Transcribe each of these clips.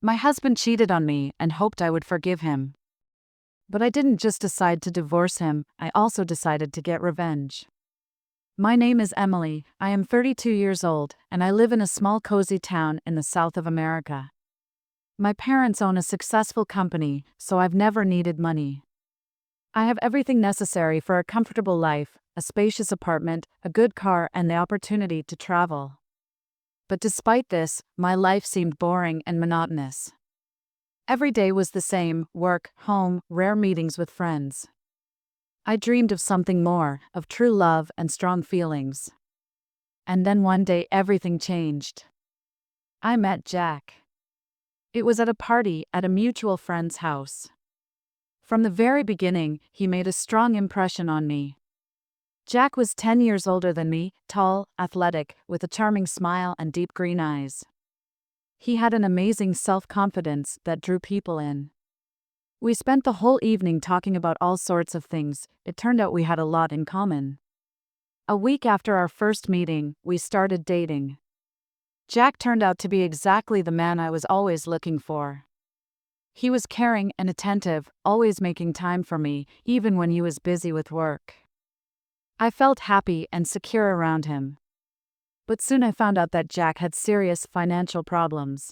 My husband cheated on me and hoped I would forgive him. But I didn't just decide to divorce him, I also decided to get revenge. My name is Emily, I am 32 years old, and I live in a small cozy town in the south of America. My parents own a successful company, so I've never needed money. I have everything necessary for a comfortable life, a spacious apartment, a good car, and the opportunity to travel. But despite this, my life seemed boring and monotonous. Every day was the same: work, home, rare meetings with friends. I dreamed of something more, of true love and strong feelings. And then one day everything changed. I met Jack. It was at a party at a mutual friend's house. From the very beginning, he made a strong impression on me. Jack was 10 years older than me, tall, athletic, with a charming smile and deep green eyes. He had an amazing self-confidence that drew people in. We spent the whole evening talking about all sorts of things. It turned out we had a lot in common. A week after our first meeting, we started dating. Jack turned out to be exactly the man I was always looking for. He was caring and attentive, always making time for me, even when he was busy with work. I felt happy and secure around him. But soon I found out that Jack had serious financial problems.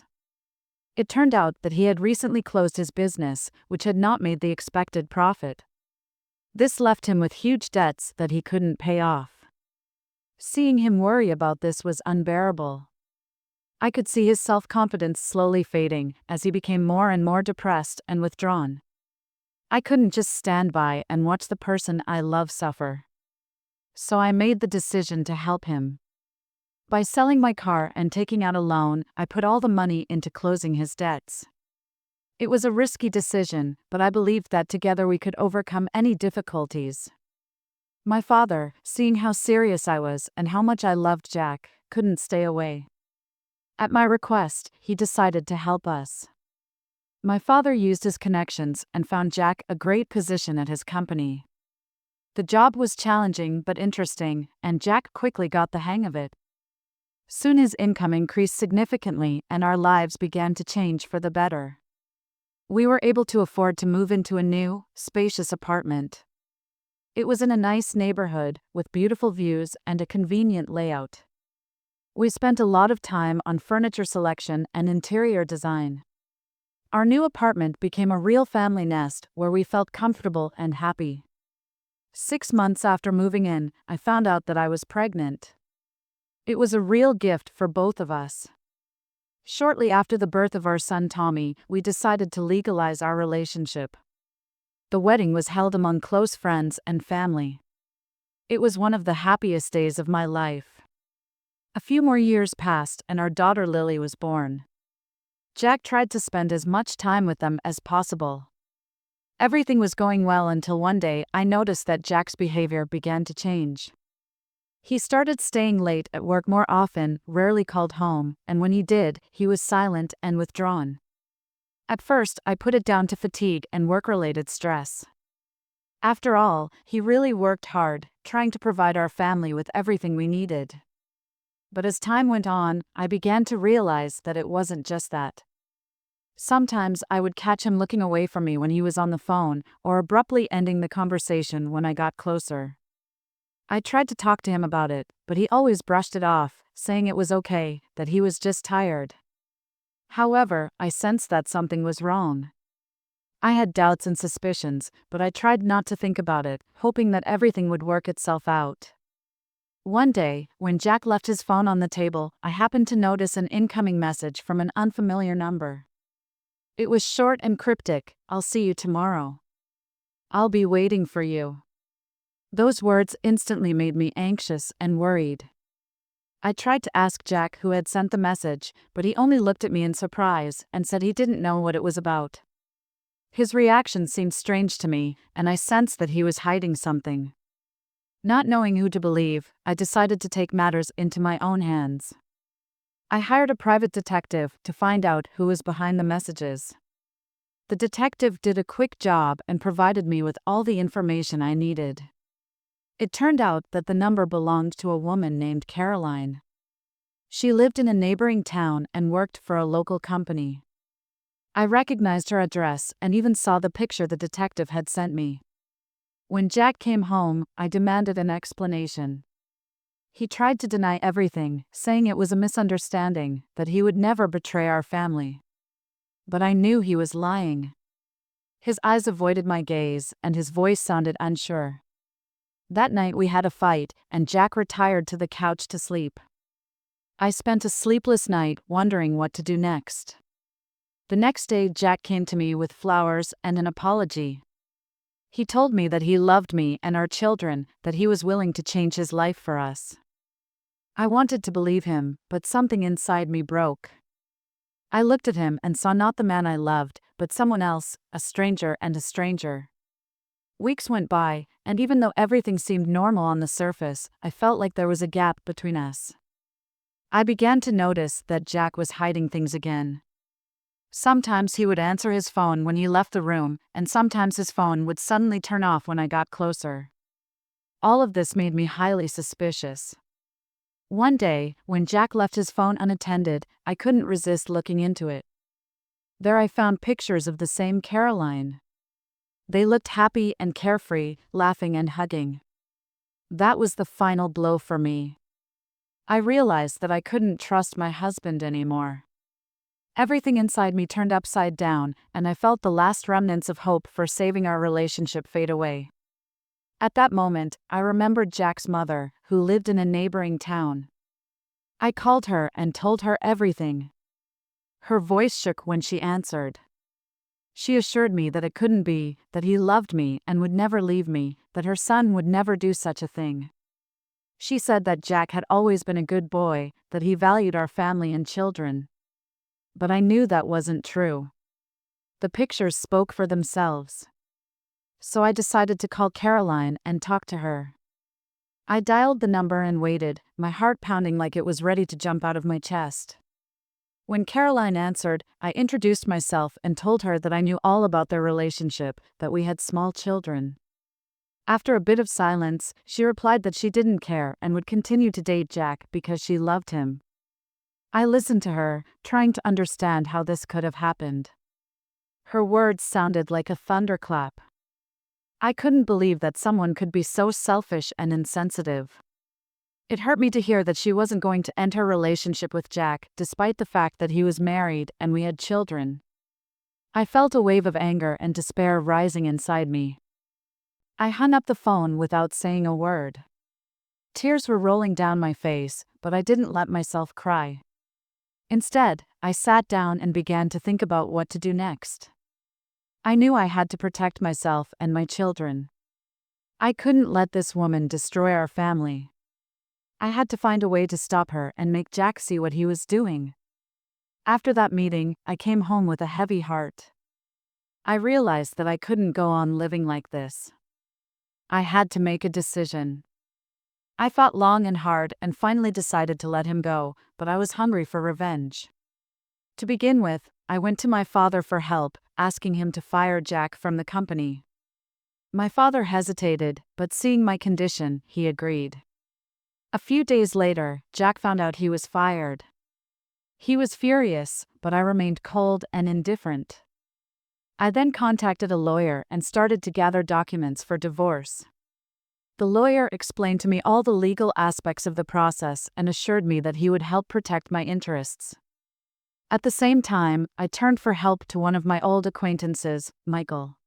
It turned out that he had recently closed his business, which had not made the expected profit. This left him with huge debts that he couldn't pay off. Seeing him worry about this was unbearable. I could see his self-confidence slowly fading as he became more and more depressed and withdrawn. I couldn't just stand by and watch the person I love suffer. So I made the decision to help him. By selling my car and taking out a loan, I put all the money into closing his debts. It was a risky decision, but I believed that together we could overcome any difficulties. My father, seeing how serious I was and how much I loved Jack, couldn't stay away. At my request, he decided to help us. My father used his connections and found Jack a great position at his company. The job was challenging but interesting, and Jack quickly got the hang of it. Soon his income increased significantly and our lives began to change for the better. We were able to afford to move into a new, spacious apartment. It was in a nice neighborhood, with beautiful views and a convenient layout. We spent a lot of time on furniture selection and interior design. Our new apartment became a real family nest where we felt comfortable and happy. 6 months after moving in, I found out that I was pregnant. It was a real gift for both of us. Shortly after the birth of our son Tommy, we decided to legalize our relationship. The wedding was held among close friends and family. It was one of the happiest days of my life. A few more years passed and our daughter Lily was born. Jack tried to spend as much time with them as possible. Everything was going well until one day I noticed that Jack's behavior began to change. He started staying late at work more often, rarely called home, and when he did, he was silent and withdrawn. At first, I put it down to fatigue and work-related stress. After all, he really worked hard, trying to provide our family with everything we needed. But as time went on, I began to realize that it wasn't just that. Sometimes I would catch him looking away from me when he was on the phone, or abruptly ending the conversation when I got closer. I tried to talk to him about it, but he always brushed it off, saying it was okay, that he was just tired. However, I sensed that something was wrong. I had doubts and suspicions, but I tried not to think about it, hoping that everything would work itself out. One day, when Jack left his phone on the table, I happened to notice an incoming message from an unfamiliar number. It was short and cryptic: "I'll see you tomorrow. I'll be waiting for you." Those words instantly made me anxious and worried. I tried to ask Jack who had sent the message, but he only looked at me in surprise and said he didn't know what it was about. His reaction seemed strange to me, and I sensed that he was hiding something. Not knowing who to believe, I decided to take matters into my own hands. I hired a private detective to find out who was behind the messages. The detective did a quick job and provided me with all the information I needed. It turned out that the number belonged to a woman named Caroline. She lived in a neighboring town and worked for a local company. I recognized her address and even saw the picture the detective had sent me. When Jack came home, I demanded an explanation. He tried to deny everything, saying it was a misunderstanding, that he would never betray our family. But I knew he was lying. His eyes avoided my gaze, and his voice sounded unsure. That night we had a fight, and Jack retired to the couch to sleep. I spent a sleepless night wondering what to do next. The next day, Jack came to me with flowers and an apology. He told me that he loved me and our children, that he was willing to change his life for us. I wanted to believe him, but something inside me broke. I looked at him and saw not the man I loved, but someone else, a stranger and a stranger. Weeks went by, and even though everything seemed normal on the surface, I felt like there was a gap between us. I began to notice that Jack was hiding things again. Sometimes he would answer his phone when he left the room, and sometimes his phone would suddenly turn off when I got closer. All of this made me highly suspicious. One day, when Jack left his phone unattended, I couldn't resist looking into it. There I found pictures of the same Caroline. They looked happy and carefree, laughing and hugging. That was the final blow for me. I realized that I couldn't trust my husband anymore. Everything inside me turned upside down, and I felt the last remnants of hope for saving our relationship fade away. At that moment, I remembered Jack's mother, who lived in a neighboring town. I called her and told her everything. Her voice shook when she answered. She assured me that it couldn't be, that he loved me and would never leave me, that her son would never do such a thing. She said that Jack had always been a good boy, that he valued our family and children. But I knew that wasn't true. The pictures spoke for themselves. So I decided to call Caroline and talk to her. I dialed the number and waited, my heart pounding like it was ready to jump out of my chest. When Caroline answered, I introduced myself and told her that I knew all about their relationship, that we had small children. After a bit of silence, she replied that she didn't care and would continue to date Jack because she loved him. I listened to her, trying to understand how this could have happened. Her words sounded like a thunderclap. I couldn't believe that someone could be so selfish and insensitive. It hurt me to hear that she wasn't going to end her relationship with Jack, despite the fact that he was married and we had children. I felt a wave of anger and despair rising inside me. I hung up the phone without saying a word. Tears were rolling down my face, but I didn't let myself cry. Instead, I sat down and began to think about what to do next. I knew I had to protect myself and my children. I couldn't let this woman destroy our family. I had to find a way to stop her and make Jack see what he was doing. After that meeting, I came home with a heavy heart. I realized that I couldn't go on living like this. I had to make a decision. I fought long and hard and finally decided to let him go, but I was hungry for revenge. To begin with, I went to my father for help, asking him to fire Jack from the company. My father hesitated, but seeing my condition, he agreed. A few days later, Jack found out he was fired. He was furious, but I remained cold and indifferent. I then contacted a lawyer and started to gather documents for divorce. The lawyer explained to me all the legal aspects of the process and assured me that he would help protect my interests. At the same time, I turned for help to one of my old acquaintances, Michael.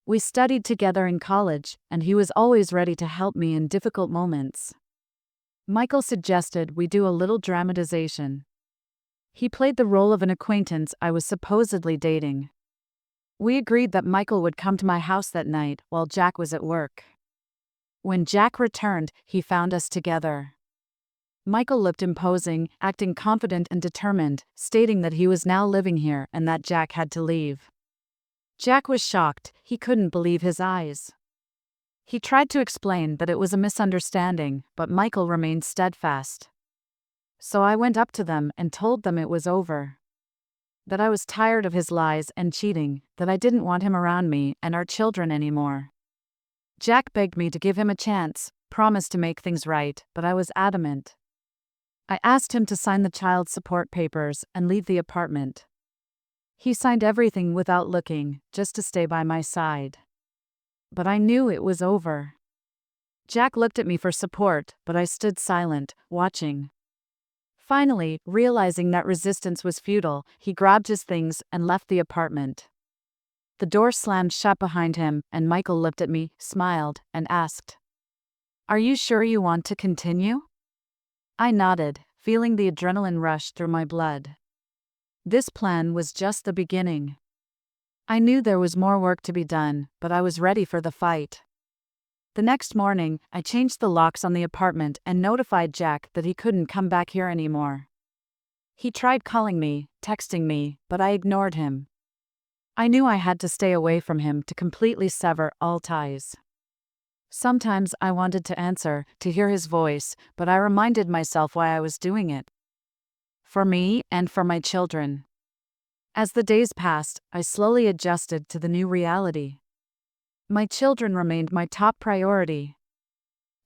We studied together in college, and he was always ready to help me in difficult moments. Michael suggested we do a little dramatization. He played the role of an acquaintance I was supposedly dating. We agreed that Michael would come to my house that night while Jack was at work. When Jack returned, he found us together. Michael looked imposing, acting confident and determined, stating that he was now living here and that Jack had to leave. Jack was shocked, he couldn't believe his eyes. He tried to explain that it was a misunderstanding, but Michael remained steadfast. So I went up to them and told them it was over. That I was tired of his lies and cheating, that I didn't want him around me and our children anymore. Jack begged me to give him a chance, promised to make things right, but I was adamant. I asked him to sign the child support papers and leave the apartment. He signed everything without looking, just to stay by my side. But I knew it was over. Jack looked at me for support, but I stood silent, watching. Finally, realizing that resistance was futile, he grabbed his things and left the apartment. The door slammed shut behind him, and Michael looked at me, smiled, and asked, "Are you sure you want to continue?" I nodded, feeling the adrenaline rush through my blood. This plan was just the beginning. I knew there was more work to be done, but I was ready for the fight. The next morning, I changed the locks on the apartment and notified Jack that he couldn't come back here anymore. He tried calling me, texting me, but I ignored him. I knew I had to stay away from him to completely sever all ties. Sometimes I wanted to answer, to hear his voice, but I reminded myself why I was doing it. For me and for my children. As the days passed, I slowly adjusted to the new reality. My children remained my top priority.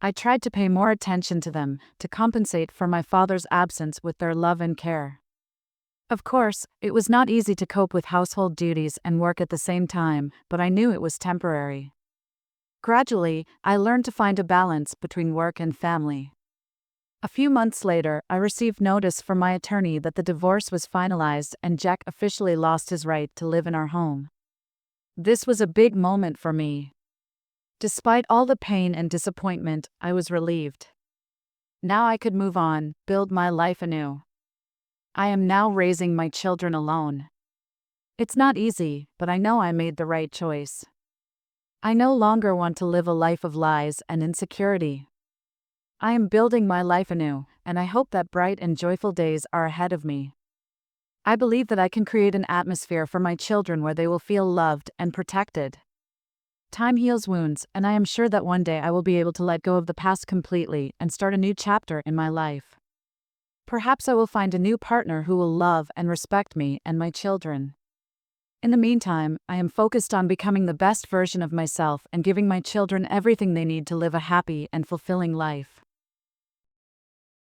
I tried to pay more attention to them, to compensate for my father's absence with their love and care. Of course, it was not easy to cope with household duties and work at the same time, but I knew it was temporary. Gradually, I learned to find a balance between work and family. A few months later, I received notice from my attorney that the divorce was finalized and Jack officially lost his right to live in our home. This was a big moment for me. Despite all the pain and disappointment, I was relieved. Now I could move on, build my life anew. I am now raising my children alone. It's not easy, but I know I made the right choice. I no longer want to live a life of lies and insecurity. I am building my life anew, and I hope that bright and joyful days are ahead of me. I believe that I can create an atmosphere for my children where they will feel loved and protected. Time heals wounds, and I am sure that one day I will be able to let go of the past completely and start a new chapter in my life. Perhaps I will find a new partner who will love and respect me and my children. In the meantime, I am focused on becoming the best version of myself and giving my children everything they need to live a happy and fulfilling life.